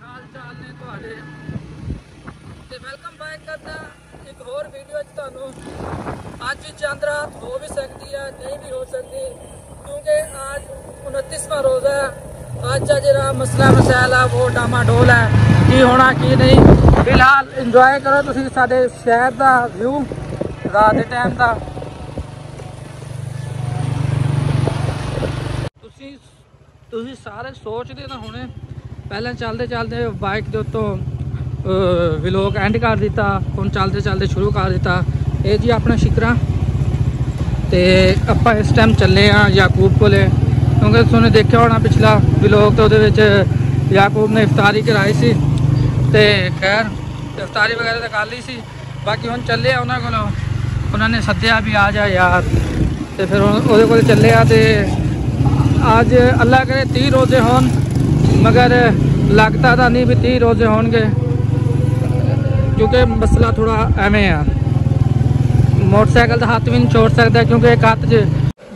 हाल चाल ने तुहाडे ते वेलकम बैक करना एक होर वीडियो तुहानू। अज चंद रात हो भी सकती है, नहीं भी हो सकती, क्योंकि आज 29वां रोज़ा है। अज का जो मसला मसैल है वो डामाडोल है, की होना की नहीं। फिलहाल इंजॉय करो तुसीं साडे शहर का व्यू रात के टाइम का। तुसीं सारे सोचते ना होने पहले चलते चलते बाइक के उत्तों व्लॉग एंड कर दिता, हुण चलते चलते शुरू कर दिता। ये जी अपना शिकरा ते आपां इस टाइम चले हाँ याकूब कोले, क्योंकि तुसीं देखा होना पिछला व्लॉग तो उहदे याकूब ने इफ्तारी कराई सी ते खैर इफ्तारी वगैरह तो कर ली सी। बाकी हुण चले उन्होंने कोलों, उन्होंने सद्दिया भी आ जा यार, तो फिर उहदे कोल चले आ। ते आज अल्लाह करे 30 रोज़े होन, मगर लगता तो नहीं भी 30 रोज़े होंगे, क्योंकि मसला थोड़ा एवें है। मोटरसाइकिल का हाथ भी नहीं छोड़ सकता, क्योंकि एक हाथ से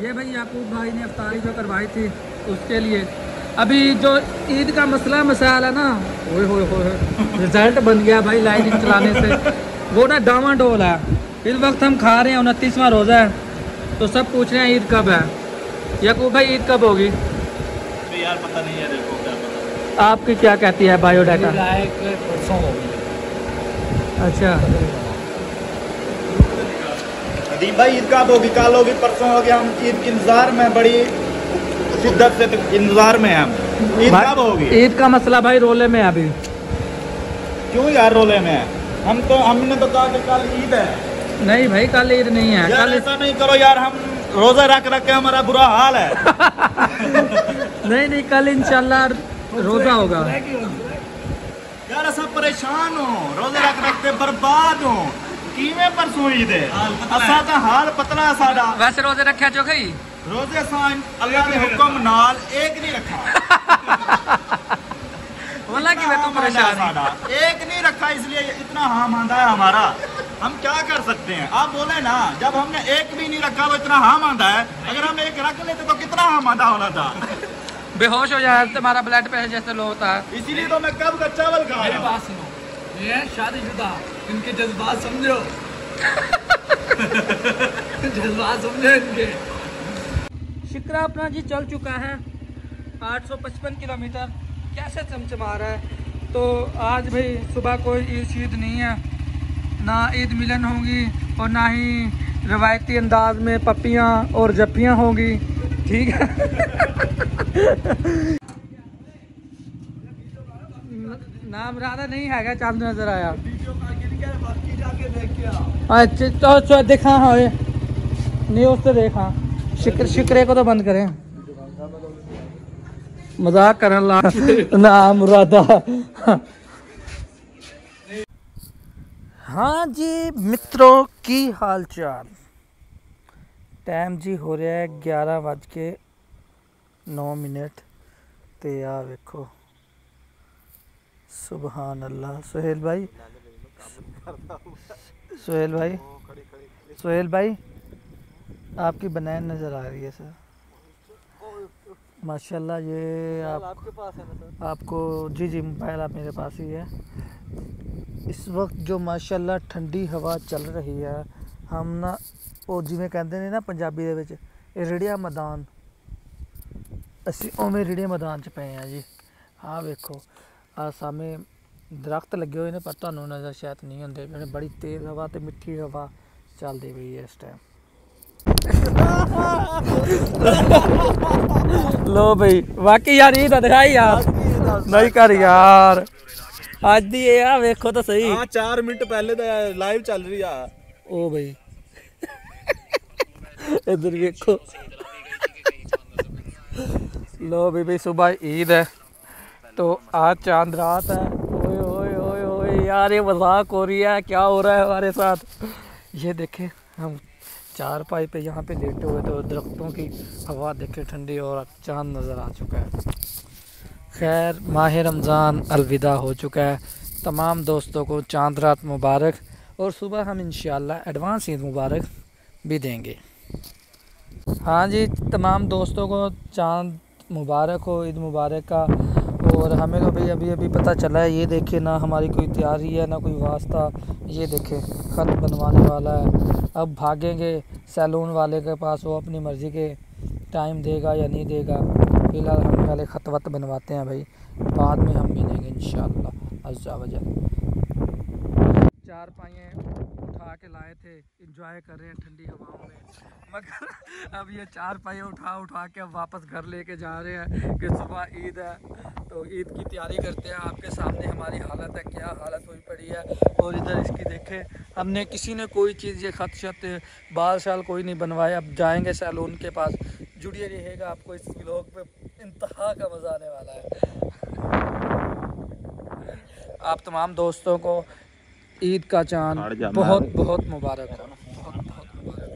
ये भाई याकूब भाई ने इफ्तारी जो करवाई थी उसके लिए। अभी जो ईद का मसला मसाइल है ना, हो रिजल्ट बन गया भाई लाइट चलाने से, वो ना डामाडोल है। इस वक्त हम खा रहे हैं 29वां रोज़ा है, तो सब पूछ रहे हैं ईद कब है। याकूब भाई ईद कब होगी? यार पता नहीं है, देखो क्या पता। आपकी क्या कहती है बायोडाटा? परसों होगी। अच्छा अदीब भाई ईद कब होगी? कल होगी, परसों होगी। हम ईद के इंतजार में, बड़ी शिद्दत से इंतजार में हम। ईद कब होगी? ईद का मसला भाई रोले में है अभी। क्यों यार रोले में? हमने तो कहा कि कल ईद है। नहीं भाई कल ईद नहीं है। यार कल ऐसा नहीं करो यार, हम रोजा रख के हमारा बुरा हाल है। नहीं कल इंशाल्लाह रोजा होगा। यार सब परेशान हो, रोजे रख के बर्बाद हो। किवें परसों ईद है? असा का हाल पतला साडा। वैसे रोजे रखा जो गई रोजे अल्लाह के हुक्म नाल एक नहीं रखा। बोला कि मैं तो परेशान एक नहीं रखा, इसलिए इतना हाम आंदा है हमारा। हम क्या कर सकते हैं? आप बोले ना, जब हमने एक भी नहीं रखा वो इतना हाम आंदा है। अगर हम एक रख लेते तो कितना हाम आंदा होना था। बेहोश हो जाए तुम्हारा ब्लड प्रेशर जैसे लो होता है। इसीलिए तो मैं कब का चावल खा मेरी रहा बात सुनो, ये है शादीशुदा, इनके जज्बात समझो। जज्बात समझो इनके। शिकरा अपना जी चल चुका है 855 किलोमीटर, कैसे चमचमा रहा है। तो आज भाई सुबह कोई ईद नहीं है, ना ईद मिलन होगी और ना ही रवायती अंदाज में पप्पियाँ और जप्पियाँ होंगी, ठीक है। नाम राधा नहीं है, चांद नजर आया। अच्छा तो देखा हाँ न्यूज़ तो देखा। शिकरे को तो बंद करें, मजाक करन ला ना मुरादा। हाँ जी मित्रों की हाल चाल। टाइम जी हो रहा है 11:09। ते आ वेखो सुबहान अल्लाह। सोहेल भाई आपकी बनैन नज़र आ रही है सर, माशाल्लाह। ये आपके पास है ना सर? आपको जी मोबाइल आप मेरे पास ही है। इस वक्त जो माशाल्लाह ठंडी हवा चल रही है, हम ना वो जिमें कहते ने ना पंजाबी दे विच रेड़िया मैदान, असी उवें रेड़िया मैदान च पे हैं जी। हाँ वेखो आ सामने दरख्त लगे हुए ने, पर तुहानू नज़र शायद नहीं होंदे। बड़ी तेज़ हवा तो मिठी हवा चलती पई है इस टाइम। लो भाई वाकई यार ईद दिखाई यार नहीं कर यार आज दी यार वेखो तो सही। हाँ 4 मिनट पहले तो लाइव चल रही है। ओ भाई इधर वेखो। लो भाई सुबह ईद है, तो आज चांद रात है। ओए ओए ओए ओए यार ये मजाक हो रही है, क्या हो रहा है हमारे साथ। ये देखे हम चार पाई पे यहाँ पे लेटे हुए, तो दरख्तों की हवा देखे ठंडी, और चांद नज़र आ चुका है। खैर माह रमज़ान अलविदा हो चुका है। तमाम दोस्तों को चांद रात मुबारक, और सुबह हम इंशाअल्लाह एडवांस ईद मुबारक भी देंगे। हाँ जी तमाम दोस्तों को चांद मुबारक हो, ईद मुबारक का। और हमें तो भाई अभी अभी पता चला है। ये देखे ना हमारी कोई तैयारी है ना कोई वास्ता। ये देखे ख़त बनवाने वाला है। अब भागेंगे सैलून वाले के पास, वो अपनी मर्ज़ी के टाइम देगा या नहीं देगा। फ़िलहाल हम पहले ख़त वत बनवाते हैं भाई, बाद में हम मिलेंगे इंशाअल्लाह अज़्ज़ा वजल। 4 पाइयाँ उठा के लाए थे, इंजॉय कर रहे हैं ठंडी हवाओं में, मगर अब ये 4 पाइयाँ उठा के अब वापस घर लेके जा रहे हैं कि सुबह ईद है तो ईद की तैयारी करते हैं। आपके सामने हमारी हालत है, क्या हालत हुई पड़ी है। और इधर इसकी देखे, हमने किसी ने कोई चीज़ ये ख़त शत बाल शाल कोई नहीं बनवाया। अब जाएंगे सैलून के पास, जुड़िए रहेगा, आपको इस व्लॉग पे इंतहा का मज़ा आने वाला है। आप तमाम दोस्तों को ईद का चांद बहुत बहुत मुबारक हो, बहुत बहुत मुबारक।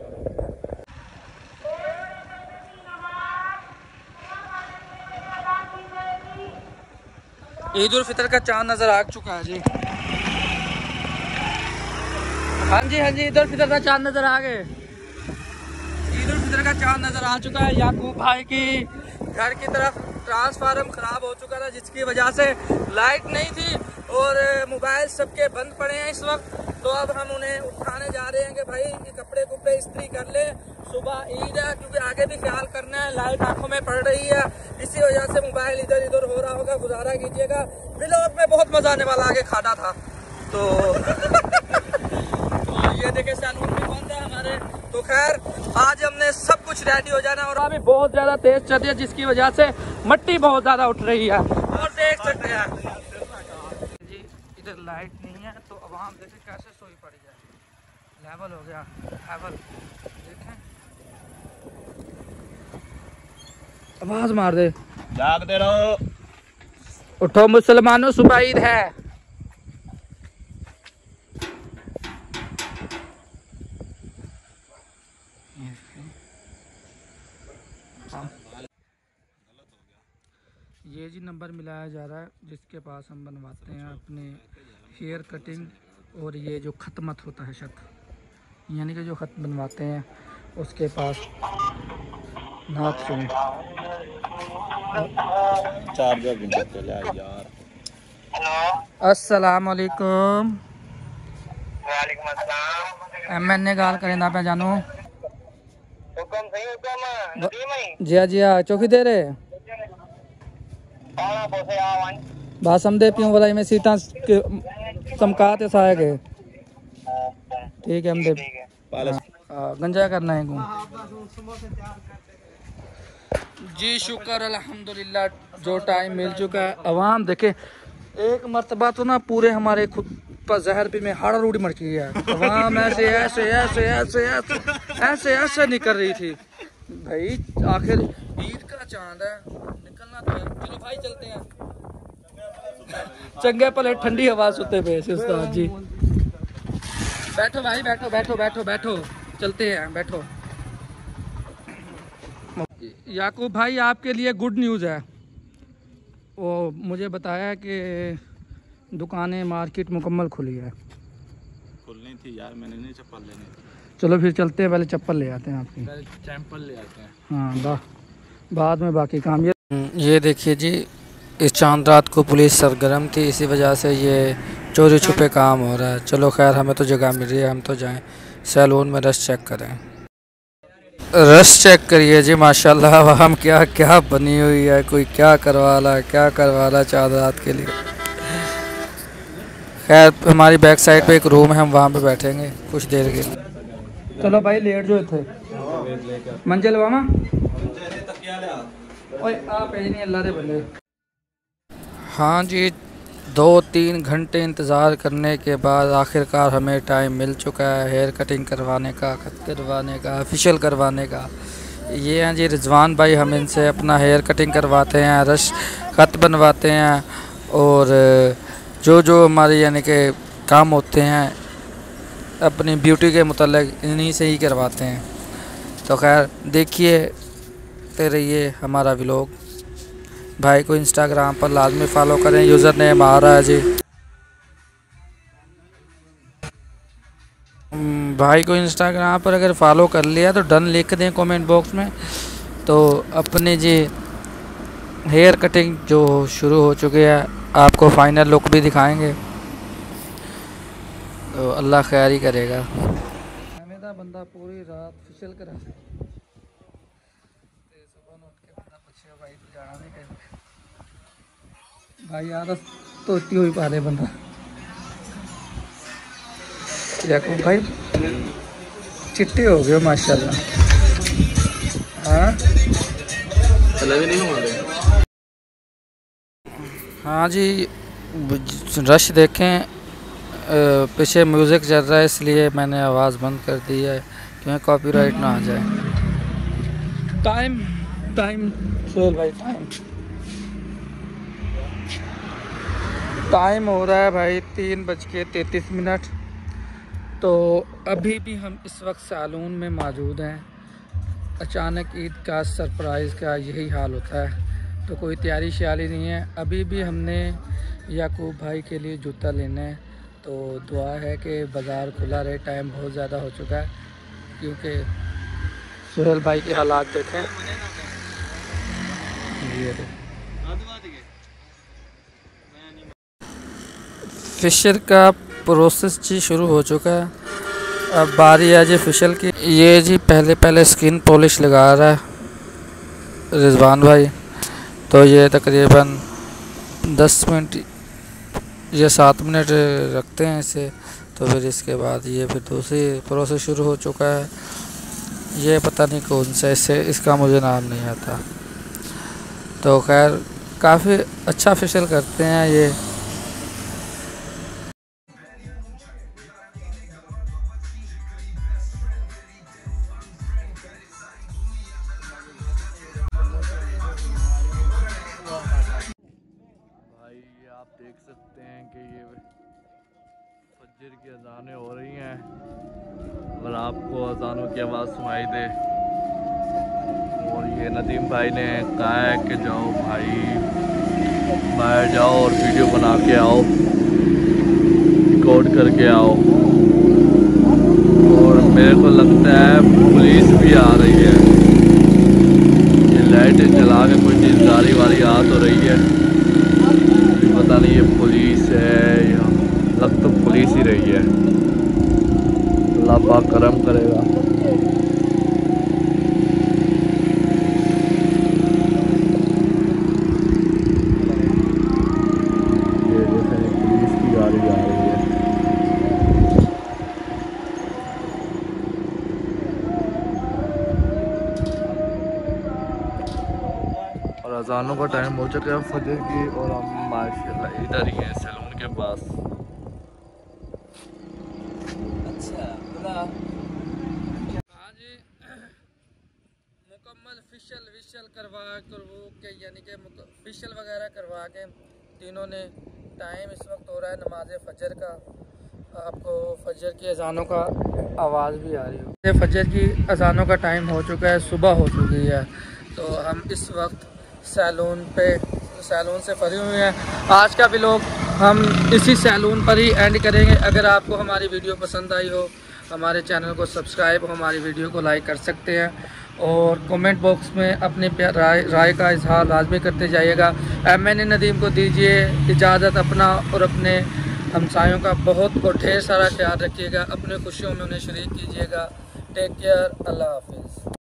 ईद उल फितर का चांद नज़र आ चुका है जी। हाँ जी ईद उल फितर का चांद नज़र आ गए। ईद उल फितर का चांद नज़र आ चुका है। याकूब भाई की घर की तरफ ट्रांसफार्मर ख़राब हो चुका था, जिसकी वजह से लाइट नहीं थी और मोबाइल सबके बंद पड़े हैं इस वक्त। तो अब हम उन्हें उठाने जा रहे हैं कि भाई ये कपड़े कुपड़े इस्त्री कर ले, सुबह ईद है, क्योंकि आगे भी ख्याल करना है। लाइट आंखों में पड़ रही है, इसी वजह से मोबाइल इधर उधर हो रहा होगा, गुजारा कीजिएगा। व्लॉग में बहुत मज़ा आने वाला, आगे खाना था तो तो ये देखे सैलून भी बंद है हमारे। तो खैर आज हमने सब कुछ रेडी हो जाना, और अभी बहुत ज़्यादा तेज़ चल रही है, जिसकी वजह से मिट्टी बहुत ज़्यादा उठ रही है। और देख सकते हैं जी इधर लाइट नहीं है, तो आवाम देखे कैसे सोई पड़ी है। लेवल हो गया लेवल, देखें आवाज़ मार दे, जागते रहो, उठो मुसलमानों, सुबह ईद है। ये जी नंबर मिलाया जा रहा है, जिसके पास हम बनवाते हैं अपने हेयर कटिंग, और ये जो ख़त्मत होता है शत, यानी कि जो ख़त बनवाते हैं उसके पास नाक सुने। चार्जर भी मत ले यार। अस्सलाम वालेकुम। वालेकुम अस्सलाम। MN गाल करें ना पे जानू हुकुम सही हुकुम नदीम है। जी हाँ चौकी दे रहे आना बोसे आवन बासम दे पियूं वाला में सीटा चमकाते साए के। ठीक है हम दे गंजा करना है जी। शुक्र अल्हम्दुलिल्लाह, जो टाइम मिल चुका है। अवाम देखे एक मर्तबा तो ना पूरे हमारे खुद पर जहर भी में हाड़ा रूढ़ी मच गई है। अवाम ऐसे ऐसे ऐसे ऐसे ऐसे ऐसे ऐसे निकल रही थी भाई। आखिर ईद का चांद है, निकलना तो है। चलो भाई चलते हैं, चंगे भले ठंडी हवा सुते पे उस्ताद जी। बैठो भाई बैठो बैठो बैठो बैठो, चलते हैं बैठो। याकूब भाई आपके लिए गुड न्यूज़ है, वो मुझे बताया कि दुकानें मार्केट मुकम्मल खुली है। खुलनी थी यार, मैंने नहीं चप्पल लेनी थी। चलो फिर चलते हैं, पहले चप्पल ले आते हैं आपकी, चैंपल ले आते हैं। हाँ बाद में बाकी काम। ये देखिए जी, इस चांद रात को पुलिस सरगर्म थी, इसी वजह से ये चोरी छुपे काम हो रहा है। चलो खैर हमें तो जगह मिल रही है, हम तो जाएं सैलून में, रश चेक करें। रश चेक करिए जी माशाल्लाह, हम क्या क्या बनी हुई है, कोई क्या करवा रहा चांद रात के लिए। खैर हमारी बैक साइड पे एक रूम है, हम वहाँ पे बैठेंगे कुछ देर के लिए। चलो भाई लेट जो थे मंजिल वामा आप नहीं अल्लाह दे बंदे। हाँ जी 2-3 घंटे इंतज़ार करने के बाद आखिरकार हमें टाइम मिल चुका है हेयर कटिंग करवाने का, खत करवाने का, ऑफिशियल करवाने का। ये हैं जी रिजवान भाई, हम इनसे अपना हेयर कटिंग करवाते हैं, रश खत बनवाते हैं, और जो हमारे यानी कि काम होते हैं अपनी ब्यूटी के मुतल्लिक इन्हीं से ही करवाते हैं। तो खैर देखिए ते रहिए हमारा व्लॉग। भाई को इंस्टाग्राम पर लाजमी फॉलो करें, यूज़र नेम आ रहा है जी। भाई को इंस्टाग्राम पर अगर फॉलो कर लिया तो डन लिख दें कमेंट बॉक्स में। तो अपने जी हेयर कटिंग जो शुरू हो चुकी है, आपको फाइनल लुक भी दिखाएंगे, तो अल्लाह खैर ही करेगा। हमें बंदा पूरी रात फिसल करा भाई यार तोती हुई पा रहे बंदा याकूब भाई चिट्टे हो गए माशाल्लाह। हाँ हाँ जी, रश देखें, पीछे म्यूज़िक चल रहा है इसलिए मैंने आवाज़ बंद कर दी है क्योंकि कॉपीराइट ना आ जाए। टाइम सोहेल भाई टाइम हो रहा है भाई 3:33। तो अभी भी हम इस वक्त सैलून में मौजूद हैं। अचानक ईद का सरप्राइज़ का यही हाल होता है, तो कोई तैयारी श्यारी नहीं है। अभी भी हमने याकूब भाई के लिए जूता लेना है, तो दुआ है कि बाज़ार खुला रहे। टाइम बहुत ज़्यादा हो चुका है क्योंकि सोहेल भाई के हालात देखें। फिशर का प्रोसेस जी शुरू हो चुका है। अब बारी है जी फिशल की। ये जी पहले स्किन पॉलिश लगा रहा है रिजवान भाई। तो ये तकरीबन 10 मिनट या 7 मिनट रखते हैं इसे। तो फिर इसके बाद ये फिर दूसरी प्रोसेस शुरू हो चुका है। ये पता नहीं कौन सा, इसका मुझे नाम नहीं आता। तो खैर काफ़ी अच्छा फेशियल करते हैं ये। आप देख सकते हैं कि ये फज्र की अज़ानें हो रही हैं। अगर आपको अज़ानों की आवाज़ सुनाई दे, और ये नदीम भाई ने कहा है कि जाओ भाई बाहर जाओ और वीडियो बना के आओ, रिकॉर्ड करके आओ। और मेरे को लगता है पुलिस भी आ रही है। ये लाइट जला के कोई चीज़दारी वाली आ तो रही है, पता नहीं ये पुलिस है या लग तो पुलिस ही रही है। अल्लाह पाक करम करेगा। ये देखें पुलिस की गाड़ी आ रही है। और अजानों का टाइम हो चुका है फजर की, और हम माशाल्लाह इधर ही हैं सैलून के पास। हाँ जी, मुकम्मल फेशियल करवा के यानी कि फेशियल वगैरह करवा के तीनों ने, टाइम इस वक्त हो रहा है नमाज फजर का। आपको फजर की अजानों का आवाज़ भी आ रही हो। फजर की अजानों का टाइम हो चुका है, सुबह हो चुकी है। तो हम इस वक्त सैलून से फ्री हुए हैं। आज का व्लॉग हम इसी सैलून पर ही एंड करेंगे। अगर आपको हमारी वीडियो पसंद आई हो, हमारे चैनल को सब्सक्राइब, हमारी वीडियो को लाइक कर सकते हैं, और कमेंट बॉक्स में अपने राय का इजहार लाजमी करते जाइएगा। मैंने नदीम को दीजिए इजाज़त। अपना और अपने हमसायों का बहुत और ढेर सारा ख्याल रखिएगा। अपने खुशियों में उन्हें शरीक कीजिएगा। टेक केयर, अल्लाह हाफिज़।